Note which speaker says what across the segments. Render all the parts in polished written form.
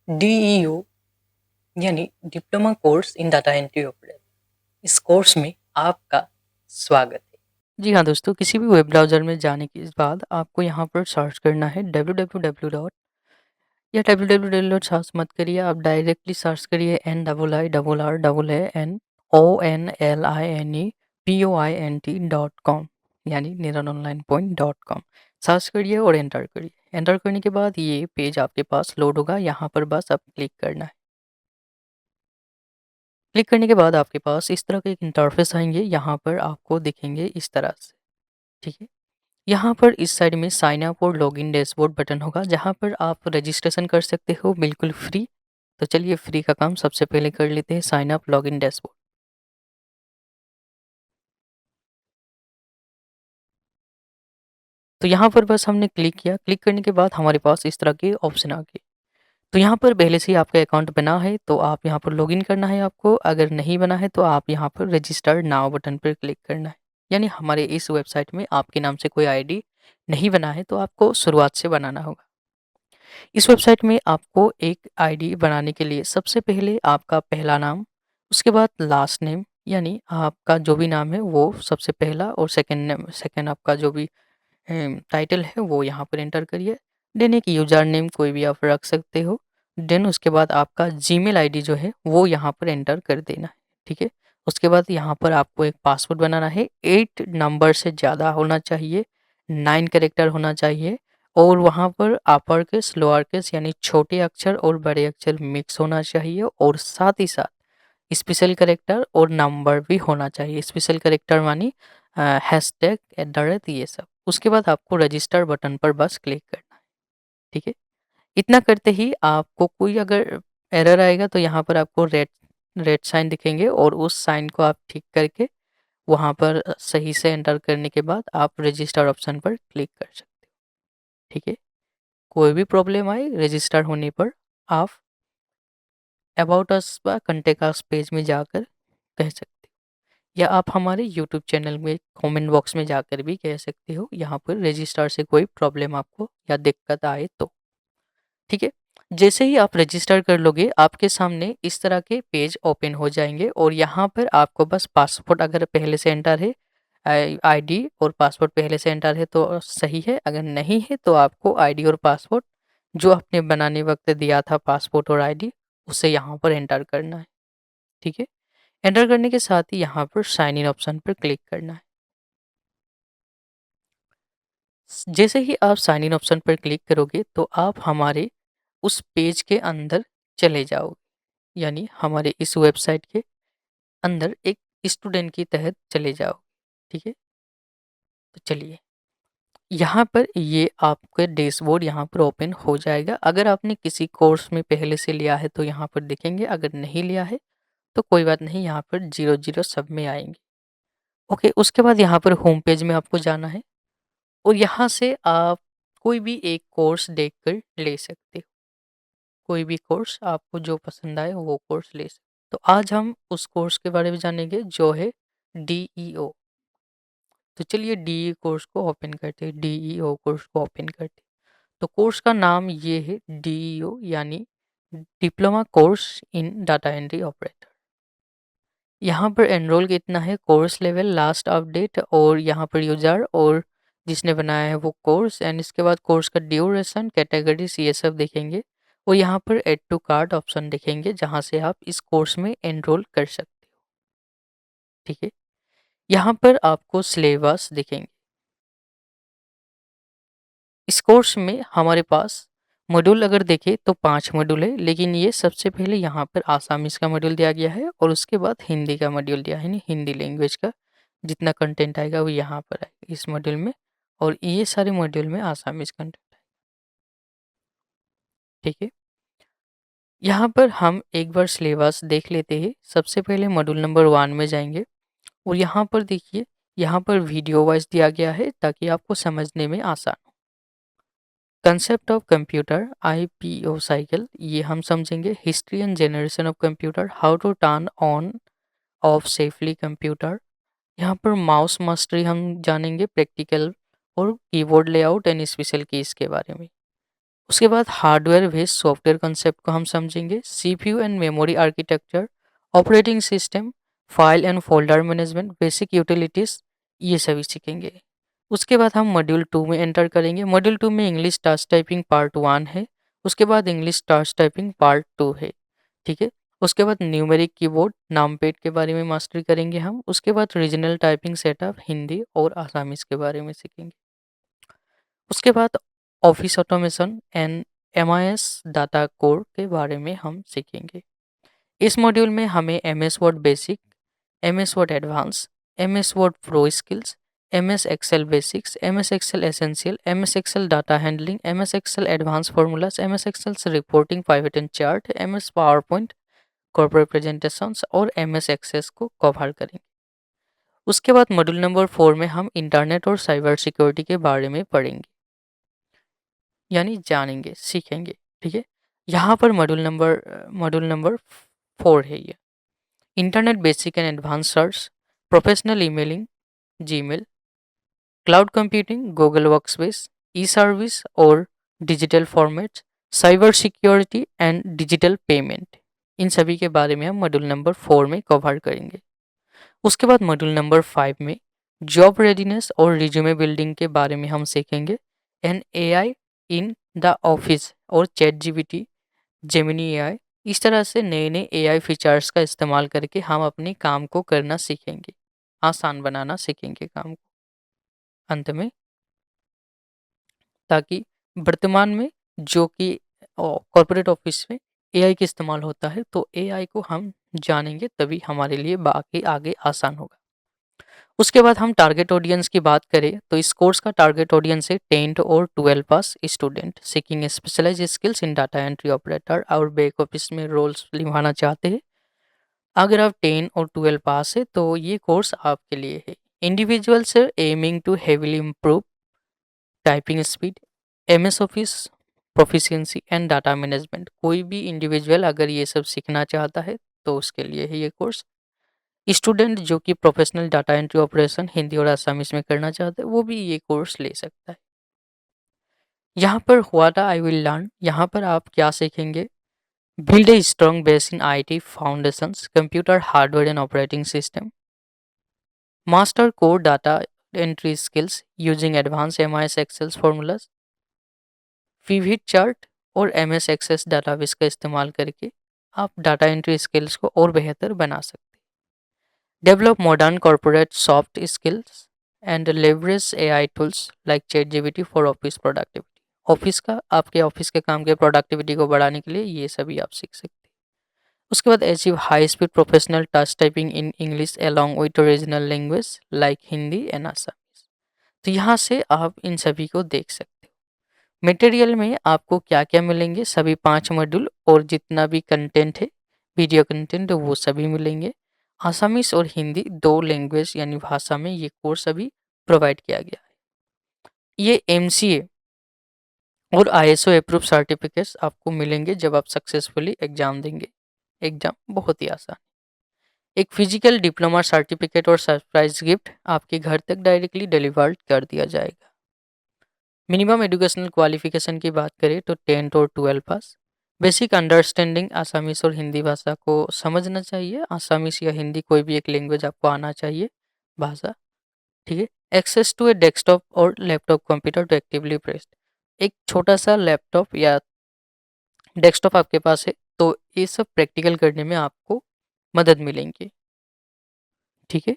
Speaker 1: DEO यानी diploma course in data entry operator. इस course में आपका स्वागत है। जी हाँ दोस्तों, किसी भी वेब ब्राउज़र में जाने के बाद आपको यहाँ पर सर्च करना है www डॉट या www सर्च मत करिए, आप डायरेक्टली सर्च करिए NIIRRONLINEPOINT.com यानी niranonlinepoint.com सर्च करिए और एंटर करिए। एंटर करने के बाद ये पेज आपके पास लोड होगा, यहाँ पर बस अब क्लिक करना है। क्लिक करने के बाद आपके पास इस तरह के एक इंटरफेस आएंगे, यहाँ पर आपको दिखेंगे इस तरह से। ठीक है, यहाँ पर इस साइड में साइन अप और लॉगिन डैशबोर्ड बटन होगा, जहाँ पर आप रजिस्ट्रेशन कर सकते हो बिल्कुल फ्री। तो चलिए फ्री का काम सबसे पहले कर लेते हैं, साइन अप लॉगिन डैशबोर्ड। तो यहाँ पर बस हमने क्लिक किया, क्लिक करने के बाद हमारे पास इस तरह के ऑप्शन आ गए। तो यहाँ पर पहले से ही आपका अकाउंट बना है तो आप यहाँ पर लॉगिन करना है आपको, अगर नहीं बना है तो आप यहाँ पर रजिस्टर नाउ बटन पर क्लिक करना है। यानी हमारे इस वेबसाइट में आपके नाम से कोई आईडी नहीं बना है तो आपको शुरुआत से बनाना होगा। इस वेबसाइट में आपको एक आईडी बनाने के लिए सबसे पहले आपका पहला नाम, उसके बाद लास्ट नेम यानी आपका जो भी नाम है वो सबसे पहला, और सेकंड नेम, सेकंड आपका जो भी टाइटल है वो यहाँ पर एंटर करिए। देन एक यूजर नेम कोई भी आप रख सकते हो। देन उसके बाद आपका जीमेल आईडी जो है वो यहाँ पर एंटर कर देना है। ठीक है, उसके बाद यहाँ पर आपको एक पासवर्ड बनाना है, 8 नंबर से ज़्यादा होना चाहिए, 9 कैरेक्टर होना चाहिए, और वहाँ पर अपर केस लोअर केस यानी छोटे अक्षर और बड़े अक्षर मिक्स होना चाहिए, और साथ ही साथ स्पेशल कैरेक्टर और नंबर भी होना चाहिए। स्पेशल कैरेक्टर मानी हैशटैग @ ये सब। उसके बाद आपको रजिस्टर बटन पर बस क्लिक करना है। ठीक है, इतना करते ही आपको कोई अगर एरर आएगा तो यहाँ पर आपको रेड रेड साइन दिखेंगे, और उस साइन को आप ठीक करके वहाँ पर सही से एंटर करने के बाद आप रजिस्टर ऑप्शन पर क्लिक कर सकते हो। ठीक है, कोई भी प्रॉब्लम आए रजिस्टर होने पर आप अबाउट अस व कंटेक्ट अस पेज में जाकर कह सकते हो, या आप हमारे यूट्यूब चैनल में कमेंट बॉक्स में जाकर भी कह सकते हो, यहाँ पर रजिस्टर से कोई प्रॉब्लम आपको या दिक्कत आए तो। ठीक है, जैसे ही आप रजिस्टर कर लोगे आपके सामने इस तरह के पेज ओपन हो जाएंगे, और यहाँ पर आपको बस पासवर्ड अगर पहले से एंटर है, आईडी और पासवर्ड पहले से एंटर है तो सही है, अगर नहीं है तो आपको आईडी और पासवर्ड जो आपने बनाने वक्त दिया था, पासपोर्ट और आईडी, उसे यहाँ पर एंटर करना है। ठीक है, एंटर करने के साथ ही यहाँ पर साइन इन ऑप्शन पर क्लिक करना है। जैसे ही आप साइन इन ऑप्शन पर क्लिक करोगे तो आप हमारे उस पेज के अंदर चले जाओगे, यानी हमारे इस वेबसाइट के अंदर एक स्टूडेंट की तहत चले जाओगे। ठीक है, तो चलिए यहाँ पर ये आपके डैशबोर्ड यहाँ पर ओपन हो जाएगा। अगर आपने किसी कोर्स में पहले से लिया है तो यहाँ पर दिखेंगे, अगर नहीं लिया है तो कोई बात नहीं, यहाँ पर 0 0 सब में आएंगे। ओके, उसके बाद यहाँ पर होम पेज में आपको जाना है, और यहाँ से आप कोई भी एक कोर्स देखकर ले सकते हो। कोई भी कोर्स आपको जो पसंद आए वो कोर्स ले सकते हो। तो आज हम उस कोर्स के बारे में जानेंगे जो है डीईओ। तो चलिए डीई कोर्स को ओपन करते हैं, डीईओ कोर्स को ओपन करते हैं। तो कोर्स का नाम ये है डीईओ यानी diploma course in data entry operator. यहाँ पर एनरोल कितना है, कोर्स लेवल, लास्ट अपडेट, और यहाँ पर यूजर और जिसने बनाया है वो कोर्स, एंड इसके बाद कोर्स का ड्यूरेशन, कैटेगरीज, ये सब देखेंगे। और यहाँ पर ऐड टू कार्ट ऑप्शन देखेंगे जहाँ से आप इस कोर्स में एनरोल कर सकते हो। ठीक है, यहाँ पर आपको सिलेबस दिखेंगे। इस कोर्स में हमारे पास मॉड्यूल अगर देखें तो 5 मॉड्यूल है, लेकिन ये सबसे पहले यहाँ पर आसामीज़ का मॉड्यूल दिया गया है, और उसके बाद हिंदी का मॉड्यूल दिया है, यानी हिंदी लैंग्वेज का जितना कंटेंट आएगा वो यहाँ पर आएगा इस मॉड्यूल में, और ये सारे मॉड्यूल में आसामीज़ कंटेंट आएगा। ठीक है, यहाँ पर हम एक बार सिलेबस देख लेते हैं। सबसे पहले मॉड्यूल नंबर 1 में जाएंगे, और यहाँ पर देखिए, यहाँ पर वीडियो वाइज दिया गया है ताकि आपको समझने में आसान हो। Concept of computer, IPO cycle, ये हम समझेंगे। History and generation of computer, how to turn on off safely computer. यहाँ पर माउस मास्टरी हम जानेंगे, प्रैक्टिकल, और keyboard layout and special keys के बारे में। उसके बाद हार्डवेयर बेस्ड सॉफ्टवेयर कंसेप्ट को हम समझेंगे, CPU and memory architecture, operating system, file and folder management, basic utilities, ये सभी सीखेंगे। उसके बाद हम मॉड्यूल 2 में एंटर करेंगे। मॉड्यूल 2 में इंग्लिश टास्क टाइपिंग पार्ट 1 है, उसके बाद इंग्लिश टास्क टाइपिंग पार्ट 2 है। ठीक है। उसके बाद न्यूमेरिक कीबोर्ड नामपैड के बारे में मास्टरी करेंगे हम। उसके बाद रीजनल टाइपिंग सेटअप हिंदी और आसामीज के बारे में सीखेंगे। उसके बाद office automation and MIS data core के बारे में हम सीखेंगे। इस मॉड्यूल में हमें MS Word basic, MS Word advance, MS Word pro skills, MS Excel basics, MS Excel essential, MS Excel data handling, MS Excel advance formulas, MS Excel reporting pivot and chart, MS PowerPoint, corporate presentations और MS Access को cover करेंगे। उसके बाद module number 4 में हम internet और cyber security के बारे में पढ़ेंगे, यानी जानेंगे, सीखेंगे। ठीक है। यहाँ पर मॉड्यूल नंबर 4 है ये। Internet basic and advance search, professional emailing, Gmail, cloud computing, Google workspace, e service और digital formats, cyber security and digital payment, इन सभी के बारे में हम मॉड्यूल नंबर 4 में कवर करेंगे। उसके बाद मॉड्यूल नंबर 5 में जॉब रेडीनेस और रिज्यूमे बिल्डिंग के बारे में हम सीखेंगे। An AI in the office और चैट जीपीटी, जेमिनी एआई, इस तरह से नए नए एआई फीचर्स का इस्तेमाल करके हम अपने काम को करना सीखेंगे, आसान बनाना सीखेंगे काम को। अंत में, ताकि वर्तमान में जो कि कॉर्पोरेट ऑफिस में एआई का इस्तेमाल होता है, तो एआई को हम जानेंगे, तभी हमारे लिए बाकी आगे आसान होगा। उसके बाद हम टारगेट ऑडियंस की बात करें तो इस कोर्स का टारगेट ऑडियंस है 10th और 12 pass student seeking specialize skills in data entry operator और बैक ऑफिस में रोल्स निभाना चाहते हैं। अगर आप 10 और 12 पास है तो ये कोर्स आपके लिए है। Individuals aiming to heavily improve typing speed, MS Office proficiency and data management, कोई भी इंडिविजुअल अगर ये सब सीखना चाहता है तो उसके लिए है ये कोर्स। स्टूडेंट जो कि professional data entry operation Hindi और आसामीज में करना चाहते हैं, वो भी ये कोर्स ले सकता है। यहाँ पर व्हाट आई विल लर्न, यहाँ पर आप क्या सीखेंगे? Build a strong base in IT foundations, computer hardware and operating system, master core data entry skills using advance MIS Excel formulas, vivid chart और एमएस एक्सेस डाटाबेस का इस्तेमाल करके आप डाटा एंट्री स्किल्स को और बेहतर बना सकते हैं। Develop modern corporate soft skills and leverage AI tools like ChatGPT for office productivity. Office का, आपके ऑफिस के काम के प्रोडक्टिविटी को बढ़ाने के लिए ये सभी आप सीख सकते हैं। उसके बाद achieve high speed professional task typing in English along with regional language like Hindi and Assamese. तो यहाँ से आप इन सभी को देख सकते हो। मटेरियल में आपको क्या क्या मिलेंगे, सभी 5 मॉड्यूल और जितना भी कंटेंट है, वीडियो कंटेंट, वो सभी मिलेंगे। आसामीज और हिंदी 2 लैंग्वेज यानी भाषा में ये कोर्स अभी प्रोवाइड किया गया है। ये एमसीए और आईएसओ अप्रूव सर्टिफिकेट्स आपको मिलेंगे जब आप सक्सेसफुली एग्जाम देंगे। एग्जाम बहुत ही आसान। एक फिजिकल डिप्लोमा सर्टिफिकेट और सरप्राइज गिफ्ट आपके घर तक डायरेक्टली डिलीवर्ड कर दिया जाएगा। मिनिमम एजुकेशनल क्वालिफिकेशन की बात करें तो 10th और 12 पास। बेसिक अंडरस्टैंडिंग आसामीज और हिंदी भाषा को समझना चाहिए। आसामीज या हिंदी कोई भी एक लैंग्वेज आपको आना चाहिए, भाषा। ठीक है। एक्सेस टू ए डेस्कटॉप और laptop computer to actively press, एक छोटा सा लैपटॉप या डेस्कटॉप आपके पास है तो ये सब प्रैक्टिकल करने में आपको मदद मिलेंगी। ठीक है।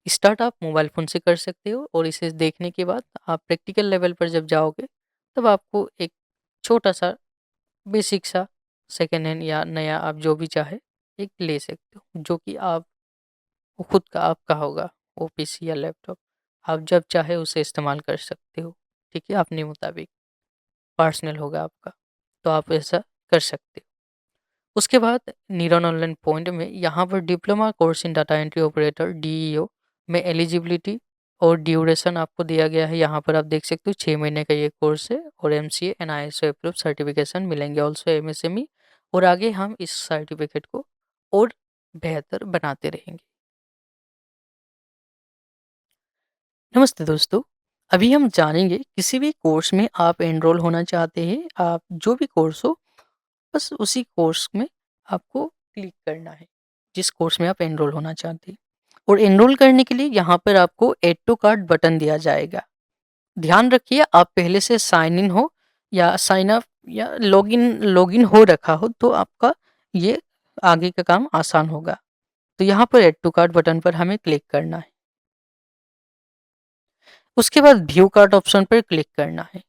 Speaker 1: स्टार्ट आप मोबाइल फ़ोन से कर सकते हो और इसे देखने के बाद आप प्रैक्टिकल लेवल पर जब जाओगे तब आपको एक छोटा सा बेसिक सा सेकेंड हैंड या नया, आप जो भी चाहे एक ले सकते हो, जो कि आप वो खुद का आपका होगा, वो पीसी या लैपटॉप आप जब चाहे उसे इस्तेमाल कर सकते हो। ठीक है। अपने मुताबिक पर्सनल होगा आपका, तो आप ऐसा कर सकते हो। उसके बाद नीरन ऑनलाइन पॉइंट में यहाँ पर diploma course in data entry operator DEO में एलिजिबिलिटी और ड्यूरेशन आपको दिया गया है। यहाँ पर आप देख सकते हो 6 महीने का ये कोर्स है और MCA and ISO approve certification मिलेंगे, ऑल्सो एमएसएमई। और आगे हम इस सर्टिफिकेट को और बेहतर बनाते रहेंगे। नमस्ते दोस्तों, अभी हम जानेंगे किसी भी कोर्स में आप एनरोल होना चाहते हैं, आप जो भी कोर्स हो, बस उसी कोर्स में आपको क्लिक करना है, जिस कोर्स में आप एनरोल होना चाहते हैं। और एनरोल करने के लिए यहाँ पर आपको ऐड टू कार्ट बटन दिया जाएगा। ध्यान रखिए आप पहले से साइन इन हो या साइन अप या लॉगिन लॉगिन हो रखा हो तो आपका ये आगे का काम आसान होगा। तो यहाँ पर ऐड टू कार्ट बटन पर हमें क्लिक करना है। उसके बाद व्यू कार्ट ऑप्शन पर क्लिक करना है।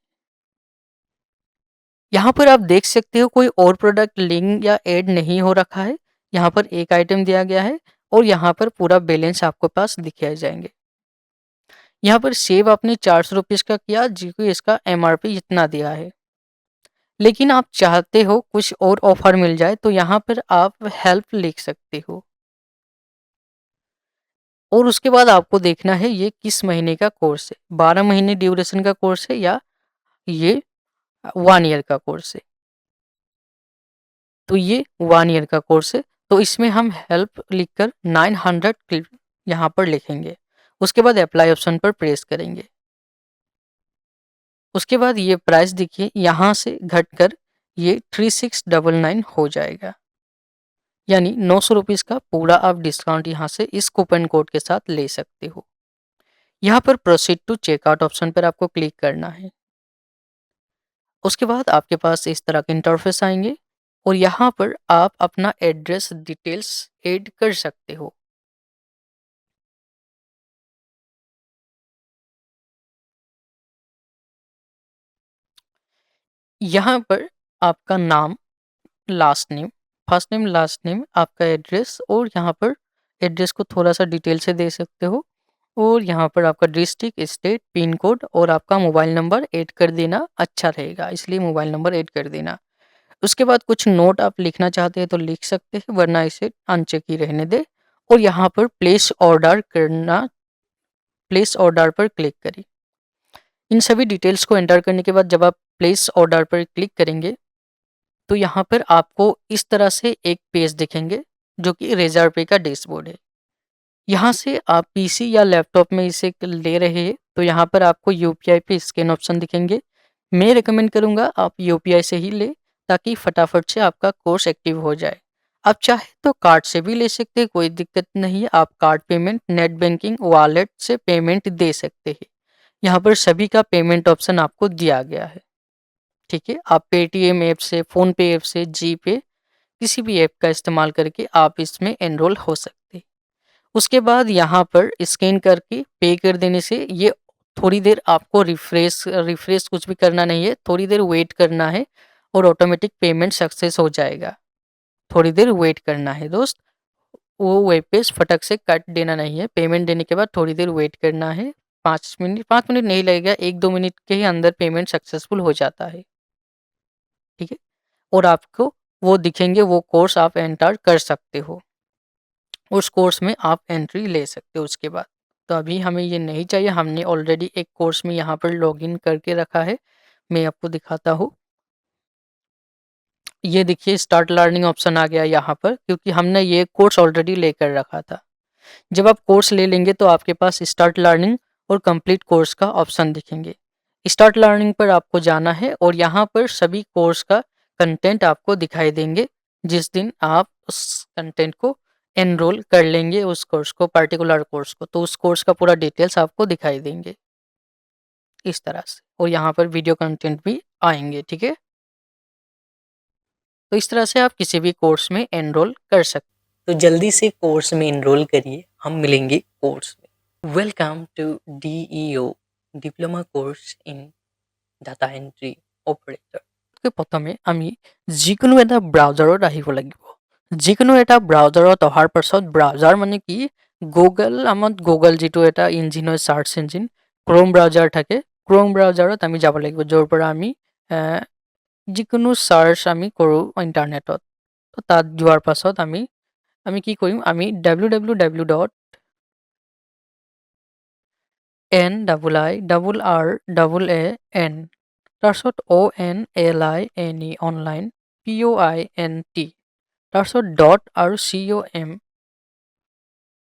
Speaker 1: यहाँ पर आप देख सकते हो कोई और प्रोडक्ट लिंक या ऐड नहीं हो रखा है। यहाँ पर एक आइटम दिया गया है और यहाँ पर पूरा बैलेंस आपको पास दिखाए जाएंगे। यहाँ पर सेव आपने 400 रुपीज़ का किया, जो कि इसका MRP इतना दिया है। लेकिन आप चाहते हो कुछ और ऑफर मिल जाए तो यहाँ पर आप हेल्प लिख सकते हो। और उसके बाद आपको देखना है ये किस महीने का कोर्स है, 12 महीने ड्यूरेशन का कोर्स है या ये 1 ईयर का कोर्स है। तो ये 1 ईयर का कोर्स है, तो इसमें हम हेल्प लिखकर 900 यहाँ पर लिखेंगे। उसके बाद अप्लाई ऑप्शन पर प्रेस करेंगे। उसके बाद ये प्राइस देखिए यहाँ से घटकर ये 3699 हो जाएगा, यानी 900 रुपीज़ का पूरा आप डिस्काउंट यहाँ से इस कूपन कोड के साथ ले सकते हो। यहाँ पर प्रोसीड टू चेकआउट ऑप्शन पर आपको क्लिक करना है। उसके बाद आपके पास इस तरह के इंटरफेस आएंगे और यहाँ पर आप अपना एड्रेस डिटेल्स ऐड कर सकते हो। यहाँ पर आपका नाम, last name, first name, last name, आपका एड्रेस और यहाँ पर एड्रेस को थोड़ा सा डिटेल से दे सकते हो। और यहाँ पर आपका डिस्ट्रिक्ट, स्टेट, पिन कोड और आपका मोबाइल नंबर ऐड कर देना अच्छा रहेगा, इसलिए मोबाइल नंबर ऐड कर देना। उसके बाद कुछ नोट आप लिखना चाहते हैं तो लिख सकते हैं, वरना इसे अनचेक ही रहने दे। और यहाँ पर प्लेस ऑर्डर करना, प्लेस ऑर्डर पर क्लिक करें। इन सभी डिटेल्स को एंटर करने के बाद जब आप प्लेस ऑर्डर पर क्लिक करेंगे तो यहाँ पर आपको इस तरह से एक पेज दिखेंगे जो कि रेजर पे का डैशबोर्ड है। यहाँ से आप पीसी या लैपटॉप में इसे ले रहे हैं तो यहाँ पर आपको यूपीआई पे स्कैन ऑप्शन दिखेंगे। मैं रिकमेंड करूँगा आप यूपीआई से ही ले, ताकि फटाफट से आपका कोर्स एक्टिव हो जाए। आप चाहे तो कार्ड से भी ले सकते हैं, कोई दिक्कत नहीं है। आप card payment, net banking, wallet से पेमेंट दे सकते हैं। यहाँ पर सभी का पेमेंट ऑप्शन आपको दिया गया है। ठीक है, आप पेटीएम ऐप से, फ़ोन पे ऐप से, जी पे, किसी भी ऐप का इस्तेमाल करके आप इसमें एनरोल हो सकते हैं। उसके बाद यहाँ पर स्कैन करके पे कर देने से ये थोड़ी देर आपको रिफ्रेश रिफ्रेश कुछ भी करना नहीं है, थोड़ी देर वेट करना है और ऑटोमेटिक पेमेंट सक्सेस हो जाएगा। थोड़ी देर वेट करना है दोस्त, वो वेब पेज फटक से कट देना नहीं है। पेमेंट देने के बाद थोड़ी देर वेट करना है, 5 मिनट, 5 मिनट नहीं लगेगा, 1-2 मिनट के ही अंदर पेमेंट सक्सेसफुल हो जाता है। ठीक है, और आपको वो दिखेंगे, वो कोर्स आप एंटर कर सकते हो, उस कोर्स में आप एंट्री ले सकते हो उसके बाद। तो अभी हमें ये नहीं चाहिए, हमने ऑलरेडी एक कोर्स में यहाँ पर लॉगिन करके रखा है। मैं आपको दिखाता हूँ। ये देखिए स्टार्ट लर्निंग ऑप्शन आ गया यहाँ पर, क्योंकि हमने ये कोर्स ऑलरेडी लेकर रखा था। जब आप कोर्स ले लेंगे तो आपके पास स्टार्ट लर्निंग और कंप्लीट कोर्स का ऑप्शन दिखेंगे। स्टार्ट लर्निंग पर आपको जाना है और यहाँ पर सभी कोर्स का कंटेंट आपको दिखाई देंगे। जिस दिन आप उस कंटेंट को एनरोल कर लेंगे, उस कोर्स को, पर्टिकुलर कोर्स को, तो उस कोर्स का पूरा डिटेल्स आपको दिखाई देंगे इस तरह से। और यहाँ पर वीडियो कंटेंट भी आएंगे। ठीक है, तो इस तरह से आप किसी भी कोर्स में एनरोल कर सकते। तो जल्दी से कोर्स में एनरोल करिए, हम मिलेंगे कोर्स में। Welcome to DEO diploma course in data entry operator. প্ৰথমে আমি যিকোনো এটা ব্ৰাউজাৰত আহিব লাগিব। যিকোনো এটা ব্ৰাউজাৰত অহাৰ পাছত, ব্ৰাউজাৰ মানে কি, আমাৰ গুগল যিটো এটা ইঞ্জিন হয়, সাৰ্চ ইঞ্জিন, ক্ৰোম ব্ৰাউজাৰ থাকে। ক্ৰোম ব্ৰাউজাৰত আমি যাব লাগিব, য'ৰ পৰা আমি যিকোনো সাৰ্চ আমি কৰোঁ ইণ্টাৰনেটত। তো তাত যোৱাৰ পাছত আমি কি কৰিম, আমি www.NIIRRAN তাৰপিছত ONLINE অনলাইন POINT তাৰপিছত ডট আৰু COM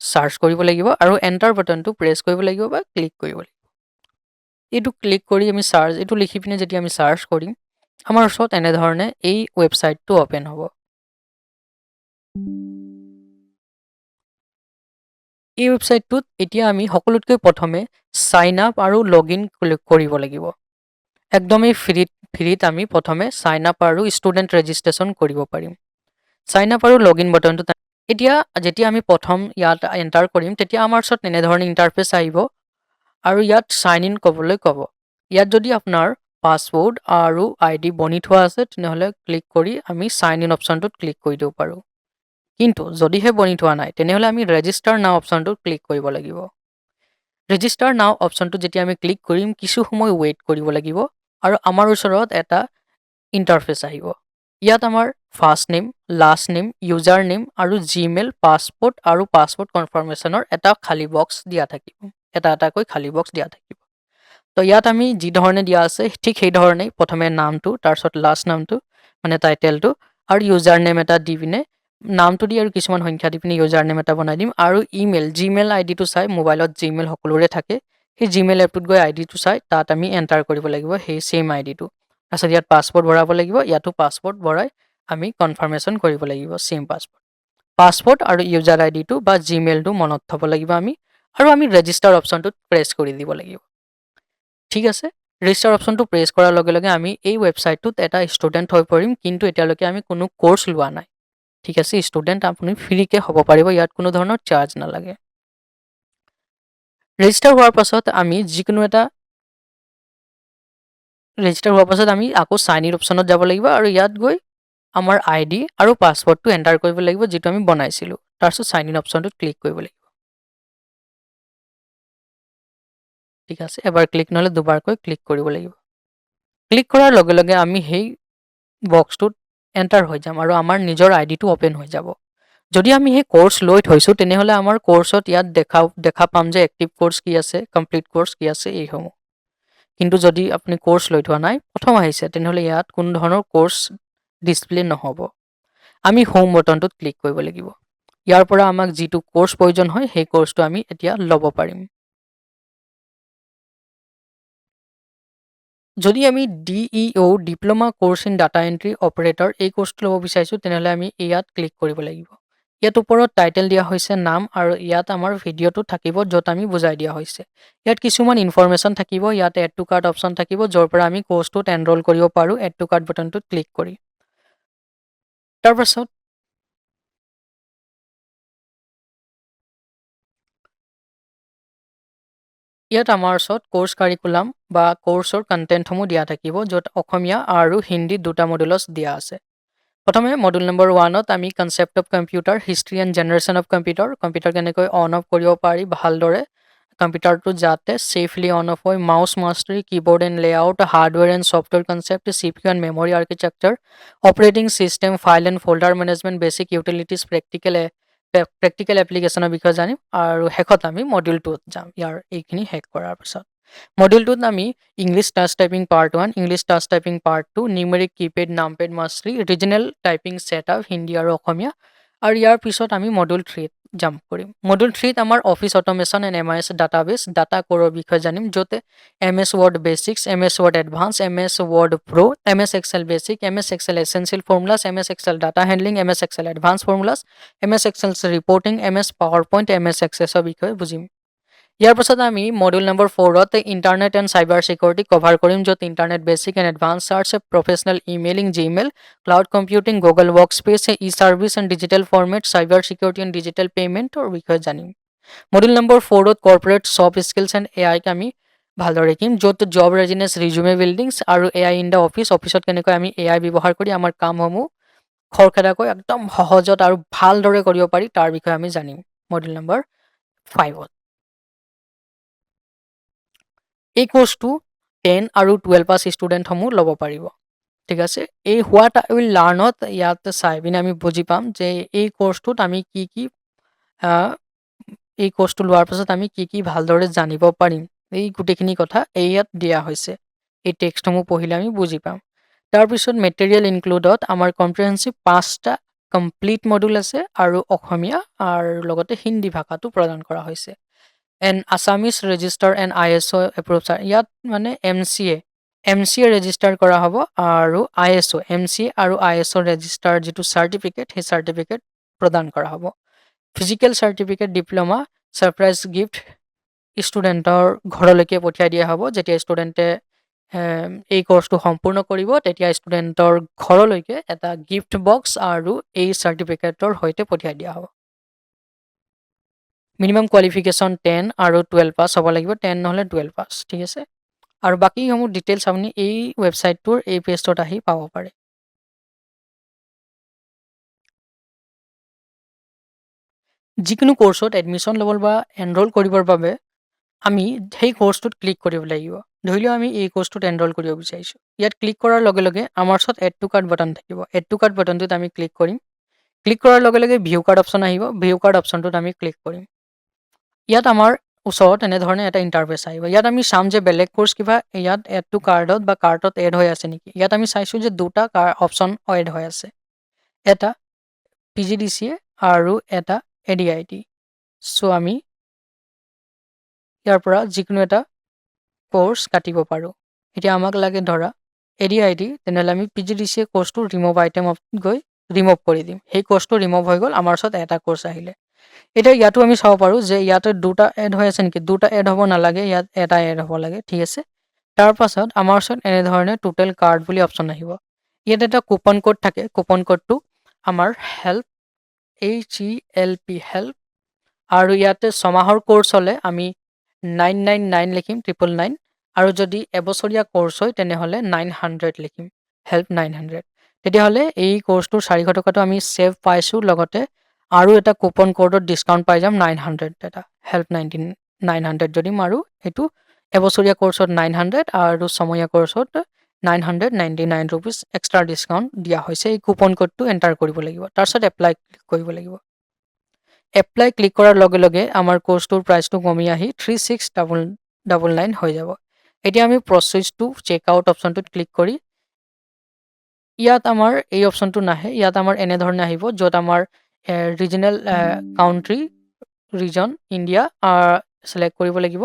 Speaker 1: সাৰ্চ কৰিব লাগিব আৰু এণ্টাৰ বাটনটো প্ৰেছ কৰিব লাগিব বা ক্লিক কৰিব লাগিব। এইটো ক্লিক কৰি আমি সাৰ্চ এইটো লিখি পিনে যেতিয়া আমি সাৰ্চ কৰিম আমাৰ ওচৰত এনেধৰণে এই ৱেবছাইটটো ওপেন হ'ব। এই ৱেবছাইটটোত এতিয়া আমি সকলোতকৈ প্ৰথমে সাইন আপ আৰু লগইন কৰিব লাগিব। একদমেই ফ্ৰীত আমি প্ৰথমে সাইন আপ আৰু ষ্টুডেণ্ট ৰেজিষ্ট্ৰেশ্যন কৰিব পাৰিম। সাইন আপ আৰু লগইন বাটনটো এতিয়া যেতিয়া আমি প্ৰথম ইয়াত এণ্টাৰ কৰিম তেতিয়া আমাৰ ওচৰত এনেধৰণে ইণ্টাৰফেচ আহিব আৰু ইয়াত সাইন ইন ক'বলৈ ক'ব। ইয়াত যদি আপোনাৰ পাছৱৰ্ড আৰু ID বনি থোৱা আছে তেনেহ'লে ক্লিক কৰি আমি সাইন ইন অপশ্যনটোত ক্লিক কৰি দিব পাৰোঁ। কিন্তু যদিহে বনি থোৱা নাই তেনেহ'লে আমি ৰেজিষ্টাৰ নাও অপশ্যনটোত ক্লিক কৰিব লাগিব। ৰেজিষ্টাৰ নাও অপশ্যনটোত যেতিয়া আমি ক্লিক কৰিম কিছু সময় ৱেইট কৰিব লাগিব আৰু আমাৰ ওচৰত এটা ইণ্টাৰফেচ আহিব। ইয়াত আমাৰ first name, last name, user name আৰু জিমেইল, পাছপোৰ্ট আৰু পাছপোৰ্ট কনফাৰ্মেশ্যনৰ এটা খালী বক্স দিয়া থাকিব। এটাকৈ খালী বক্স দিয়া থাকিব। তো ইয়াত আমি যি ধৰণে দিয়া আছে ঠিক সেই ধৰণেই প্ৰথমে নামটো তাৰপিছত লাষ্ট নামটো মানে টাইটেলটো আৰু ইউজাৰ নেম এটা দি পিনে নামটো দি আৰু কিছুমান সংখ্যা দি পিনে ইউজাৰ নেম এটা বনাই দিম আৰু জিমেইল আইডিটো চাই মোবাইলত জিমেইল সকলোৰে থাকে সেই জিমেইল এপটোত গৈ আইডিটো চাই তাত আমি এণ্টাৰ কৰিব লাগিব সেই ছেইম আইডিটো। তাৰপিছত ইয়াত পাছপোৰ্ট ভৰাব লাগিব, ইয়াতো পাছপোৰ্ট ভৰাই আমি কনফাৰ্মেশ্যন কৰিব লাগিব ছেইম পাছপোৰ্ট আৰু ইউজাৰ আইডিটো বা জিমেইলটো মনত থ'ব লাগিব আৰু আমি ৰেজিষ্টাৰ অপশ্যনটোত প্ৰেছ কৰি দিব লাগিব। ঠিক আছে, ৰেজিষ্টাৰ অপশ্যনটো প্ৰেছ কৰাৰ লগে লগে আমি এই ৱেবছাইটটোত এটা ষ্টুডেণ্ট হৈ পৰিম, কিন্তু এতিয়ালৈকে আমি কোনো কোৰ্চ লোৱা নাই। ঠিক আছে, ষ্টুডেণ্ট আপুনি ফ্ৰীকে হ'ব পাৰিব, ইয়াত কোনো ধৰণৰ চাৰ্জ নালাগে। ৰেজিষ্টাৰ হোৱাৰ পাছত আমি যিকোনো এটা আমি আকৌ সাইন ইন অপশ্যনত যাব লাগিব আৰু ইয়াত গৈ আমাৰ ID আৰু পাছৱৰ্ডটো এণ্টাৰ কৰিব লাগিব যিটো আমি বনাইছিলোঁ। তাৰপিছত সাইন ইন অপশ্যনটোত ক্লিক কৰিব লাগিব। ঠিক আছে, এবাৰ ক্লিক নহ'লে দুবাৰকৈ ক্লিক কৰিব লাগিব। ক্লিক কৰাৰ লগে লগে আমি সেই বক্সটোত এণ্টাৰ হৈ যাম আৰু আমাৰ নিজৰ আইডিটো অ'পেন হৈ যাব। যদি আমি সেই কোৰ্চ লৈ থৈছোঁ তেনেহ'লে আমাৰ কোৰ্চত ইয়াত দেখা পাম যে এক্টিভ কোৰ্চ কি আছে, কমপ্লিট কোৰ্চ কি আছে এইসমূহ। কিন্তু যদি আপুনি কোৰ্চ লৈ থোৱা নাই প্ৰথম আহিছে তেনেহ'লে ইয়াত কোনো ধৰণৰ কোৰ্চ ডিছপ্লে নহ'ব। আমি হোম বটনটোত ক্লিক কৰিব লাগিব। ইয়াৰ পৰা আমাক যিটো কোৰ্চ প্ৰয়োজন হয় সেই কোৰ্চটো আমি এতিয়া ল'ব পাৰিম। যদি আমি DEO diploma course in data entry operator এই কোৰ্চটো ল'ব বিচাৰিছোঁ তেনেহ'লে আমি ইয়াত ক্লিক কৰিব লাগিব। ইয়াত ওপৰত টাইটেল দিয়া হৈছে নাম আৰু ইয়াত আমাৰ ভিডিঅ'টো থাকিব য'ত আমি বুজাই দিয়া হৈছে। ইয়াত কিছুমান ইনফৰমেশ্যন থাকিব, ইয়াত এড টু কাৰ্ট অপশ্যন থাকিব য'ৰ পৰা আমি কোৰ্চটোত এনৰোল কৰিব পাৰোঁ এড টু কাৰ্ট বটনটোত ক্লিক কৰি। তাৰপাছত ইয়াত আমাৰ ওচৰত কোৰ্চ কাৰিকুলাম বা কোৰ্চৰ কণ্টেণ্টসমূহ দিয়া থাকিব য'ত অসমীয়া আৰু হিন্দী দুটা মডুলছ দিয়া আছে। প্ৰথমে মডুল নম্বৰ 1ত আমি concept of computer, history and generation of computer কেনেকৈ অন অফ কৰিব পাৰি ভালদৰে, কম্পিউটাৰটো যাতে ছেফলি অন অফ হয়, mouse mastery, keyboard and layout, hardware and software concept, CPU and memory architecture, operating system, file and folder management, basic utilities, practical এপ্লিকেশ্যনৰ বিষয়ে জানিম আৰু শেষত আমি মডিউল 2ত যাম। ইয়াৰ এইখিনি শেষ কৰাৰ পিছত মডিউল 2ত আমি English touch typing part 1, English touch typing part 2, numeric keypad numpad mastery, regional typing setup Hindi আৰু অসমীয়া আৰু ইয়াৰ পিছত আমি মডিউল 3ত জাম্প কৰিম। মডিউল 3ত আমাৰ office automation and MS database data ক'ৰৰ বিষয়ে জানিম য'ত MS word basics, MS word advance, MS ৱৰ্ড প্ৰ', MS excel basic, MS excel essential formulas, MS excel data handling, MS excel advance formulas, MS Excel reporting, MS power point, MS এক্সেছৰ বিষয়ে বুজিম। ইয়াৰ পাছত আমি মডিউল নম্বৰ 4ত internet and cyber security cover কৰিম য'ত internet basic and advance search, professional emailing, Gmail, cloud computing, Google workspace, e service and digital format, cyber security and digital পে'মেণ্টৰ বিষয়ে জানিম। মডিউল নম্বৰ 4ত কৰ্পৰেট ছফ্ট স্কিলছ এণ্ড AIক আমি ভালদৰে শিকিম য'ত জব ৰেজিনেছ, ৰিজুমে বিল্ডিংছ আৰু AI ইন দ্য অফিচত কেনেকৈ আমি AI ব্যৱহাৰ কৰি আমাৰ কামসমূহ খৰখেদাকৈ একদম সহজত আৰু ভালদৰে কৰিব পাৰি তাৰ বিষয়ে আমি জানিম মডিউল নম্বৰ 5ত। এই কোৰ্চটো 10 আৰু 12 পাছ ষ্টুডেণ্টসমূহ ল'ব পাৰিব। ঠিক আছে, এই হোৱাট আই উইল লাৰ্ণত ইয়াত চাই পিনে আমি বুজি পাম যে এই কোৰ্চটোত আমি এই কোৰ্চটো লোৱাৰ পাছত আমি কি ভালদৰে জানিব পাৰিম এই গোটেইখিনি কথা ইয়াত দিয়া হৈছে। এই টেক্সটসমূহ পঢ়িলে আমি বুজি পাম। তাৰপিছত মেটেৰিয়েল ইনক্লুডত আমাৰ কম্প্ৰিহেনচিভ 5টা কমপ্লিট মডুল আছে আৰু অসমীয়া আৰু লগতে হিন্দী ভাষাটো প্ৰদান কৰা হৈছে। And Assamese register and ISO approve ইয়াত মানে MCA ৰেজিষ্টাৰ কৰা হ'ব আৰু ISO MCA আৰু ISO ৰেজিষ্টাৰ যিটো চাৰ্টিফিকেট সেই চাৰ্টিফিকেট প্ৰদান কৰা হ'ব। Physical certificate diploma surprise gift ষ্টুডেণ্টৰ ঘৰলৈকে পঠিয়াই দিয়া হ'ব। যেতিয়া ষ্টুডেণ্টে এই কোৰ্চটো সম্পূৰ্ণ কৰিব তেতিয়া ষ্টুডেণ্টৰ ঘৰলৈকে এটা গিফ্ট বক্স আৰু এই চাৰ্টিফিকেটৰ সৈতে পঠিয়াই দিয়া হ'ব। মিনিমাম কোৱালিফিকেশ্যন 10 আৰু 12 পাছ হ'ব লাগিব, 10 নহ'লে 12 পাছ, ঠিক আছে। আৰু বাকীসমূহ ডিটেইলছ আপুনি এই ৱেবছাইটটোৰ এই পেজটোত আহি পাব পাৰে। যিকোনো কোৰ্চত এডমিশ্যন ল'বলৈ বা এনৰোল কৰিবৰ বাবে আমি সেই কোৰ্চটোত ক্লিক কৰিব লাগিব। ধৰি লওক আমি এই কোৰ্চটোত এনৰোল কৰিব বিচাৰিছোঁ। ইয়াত ক্লিক কৰাৰ লগে লগে আমাৰ ওচৰত এড টু কাৰ্ট বাটন থাকিব। এড টু কাৰ্ট বাটনটোত আমি ক্লিক কৰিম। ক্লিক কৰাৰ লগে লগে ভিউ কাৰ্ড অপশ্যন আহিব। ভিউ কাৰ্ড অপশ্যনটোত আমি ক্লিক কৰিম। ইয়াত আমাৰ ওচৰত এনেধৰণে এটা ইণ্টাৰফেচ আহিব। ইয়াত আমি চাম যে বেলেগ কোৰ্চ কিবা ইয়াত এড টু কাৰ্টত বা কাৰ্টত এড হৈ আছে নেকি। ইয়াত আমি চাইছোঁ যে দুটা অপশ্যন এড হৈ আছে, এটা PGDCA আৰু এটা ADIT। চ' আমি ইয়াৰ পৰা যিকোনো এটা কোৰ্চ কাটিব পাৰোঁ। এতিয়া আমাক লাগে ধৰা ADIT, তেনেহ'লে আমি PGDCA কোৰ্চটো ৰিমুভ আইটেমত গৈ ৰিমুভ কৰি দিম। সেই কোৰ্চটো ৰিমুভ হৈ গ'ল, আমাৰ ওচৰত এটা কোৰ্চ আহিলে। এতিয়া ইয়াতো আমি চাব পাৰোঁ যে ইয়াতে দুটা এড হৈ আছে নেকি। দুটা এড হ'ব নালাগে, ইয়াত এটা এড হ'ব লাগে, ঠিক আছে। তাৰ পাছত আমাৰ ওচৰত এনেধৰণে টোটেল কাৰ্ড বুলি অপশ্যন আহিব। ইয়াত এটা কুপন কোড থাকে। কুপন কোডটো আমাৰ হেল্প HELP হেল্প আৰু ইয়াতে ছমাহৰ কোৰ্চ হ'লে আমি 999 লিখিম, 999, আৰু যদি এবছৰীয়া কোৰ্চ হয় তেনেহ'লে 900 লিখিম, হেল্প 900। তেতিয়াহ'লে এই কোৰ্চটোৰ 400 টকাটো আমি ছেভ পাইছোঁ, লগতে আৰু এটা কুপন কোডত ডিছকাউণ্ট পাই যাম 900 এটা, হেল্প 900 যদি মাৰোঁ এইটো এবছৰীয়া কোৰ্চত 900 আৰু ছমহীয়া কোৰ্চত 999 ৰুপিজ এক্সট্ৰা ডিছকাউণ্ট দিয়া হৈছে। এই কুপন কোডটো এণ্টাৰ কৰিব লাগিব, তাৰপিছত এপ্লাই ক্লিক কৰিব লাগিব। এপ্লাই ক্লিক কৰাৰ লগে লগে আমাৰ কোৰ্চটোৰ প্ৰাইচটো কমি আহি 3699 হৈ যাব। এতিয়া আমি প্ৰচেছ টু চেক আউট অপশ্যনটোত ক্লিক কৰি ইয়াত আমাৰ এই অপশ্যনটো নাহে। ইয়াত আমাৰ এনেধৰণে আহিব য'ত আমাৰ regional country region India select কৰিব লাগিব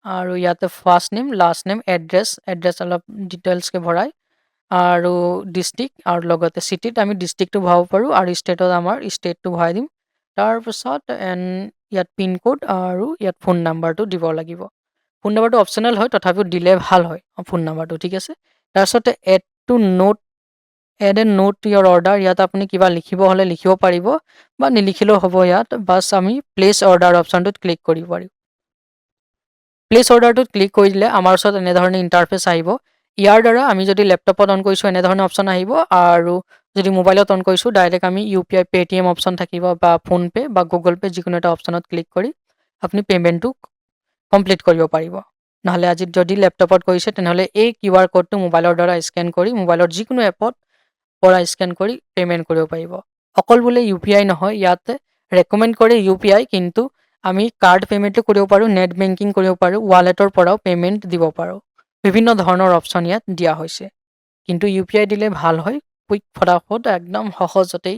Speaker 1: আৰু ইয়াতে first name, last name, address অলপ ডিটেইলছকৈ ভৰাই আৰু ডিষ্ট্ৰিক্ট আৰু লগতে চিটিত আমি ডিষ্ট্ৰিক্টটো ভৰাব পাৰোঁ আৰু ষ্টেটত আমাৰ ষ্টেটটো ভৰাই দিম। তাৰপিছত ইয়াত পিনক'ড আৰু ইয়াত ফোন নাম্বাৰটো দিব লাগিব। ফোন নাম্বাৰটো অপশ্যনেল হয়, তথাপিও দিলে ভাল হয় ফোন নাম্বাৰটো, ঠিক আছে। তাৰপিছতে এড এ নোট ইয়ৰ অৰ্ডাৰ, ইয়াত আপুনি কিবা লিখিব হ'লে লিখিব পাৰিব বা নিলিখিলেও হ'ব। ইয়াত বাছ আমি প্লেচ অৰ্ডাৰ অপশ্যনটোত ক্লিক কৰিব পাৰিম। প্লেচ অৰ্ডাৰটোত ক্লিক কৰি দিলে আমাৰ ওচৰত এনেধৰণে ইণ্টাৰফেচ আহিব। ইয়াৰ দ্বাৰা আমি যদি লেপটপত অন কৰিছোঁ এনেধৰণে অপশ্যন আহিব, আৰু যদি মোবাইলত অন কৰিছোঁ ডাইৰেক্ট আমি UPI Paytm অপশ্যন থাকিব বা ফোনপে' বা গুগল পে' যিকোনো এটা অপশ্যনত ক্লিক কৰি আপুনি পে'মেণ্টটো কমপ্লিট কৰিব পাৰিব। নহ'লে আজি যদি লেপটপত কৰিছে তেনেহ'লে এই QR কোডটো মোবাইলৰ দ্বাৰা স্কেন কৰি মোবাইলৰ যিকোনো এপত পৰা স্কেন কৰি পে'মেণ্ট কৰিব পাৰিব। অকল বোলে UPI নহয়, ইয়াত ৰেকমেণ্ড কৰে UPI, কিন্তু আমি কাৰ্ড পে'মেণ্টো কৰিব পাৰোঁ, নেট বেংকিং কৰিব পাৰোঁ, ৱালেটৰ পৰাও পে'মেণ্ট দিব পাৰোঁ। বিভিন্ন ধৰণৰ অপশ্যন ইয়াত দিয়া হৈছে, কিন্তু UPI দিলে ভাল হয়। কুইক ফটাফট একদম সহজতেই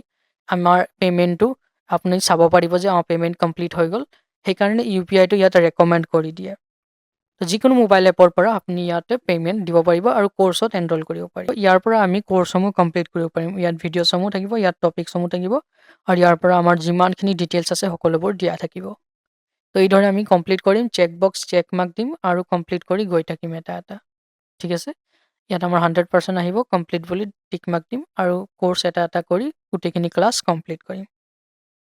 Speaker 1: আমাৰ পে'মেণ্টটো আপুনি চাব পাৰিব যে পে'মেণ্ট কমপ্লিট হৈ গ'ল। সেইকাৰণে UPIটো ইয়াত ৰেকমেণ্ড কৰি দিয়ে। যিকোনো মোবাইল এপৰ পৰা আপুনি ইয়াতে পে'মেণ্ট দিব পাৰিব আৰু কোৰ্চত এনৰোল কৰিব পাৰিব। ইয়াৰ পৰা আমি কোৰ্চসমূহ কমপ্লিট কৰিব পাৰিম। ইয়াত ভিডিঅ'সমূহ থাকিব, ইয়াত টপিকসমূহ থাকিব, আৰু ইয়াৰ পৰা আমাৰ যিমানখিনি ডিটেইলছ আছে সকলোবোৰ দিয়া থাকিব। তো এইদৰে আমি কমপ্লিট কৰিম, চেকবক্স চেক মাৰ্ক দিম আৰু কমপ্লিট কৰি গৈ থাকিম এটা এটা, ঠিক আছে। ইয়াত আমাৰ 100% আহিব, কমপ্লিট বুলি টিক মাৰ্ক দিম আৰু কোৰ্চ এটা এটা কৰি গোটেইখিনি ক্লাছ কমপ্লিট কৰিম।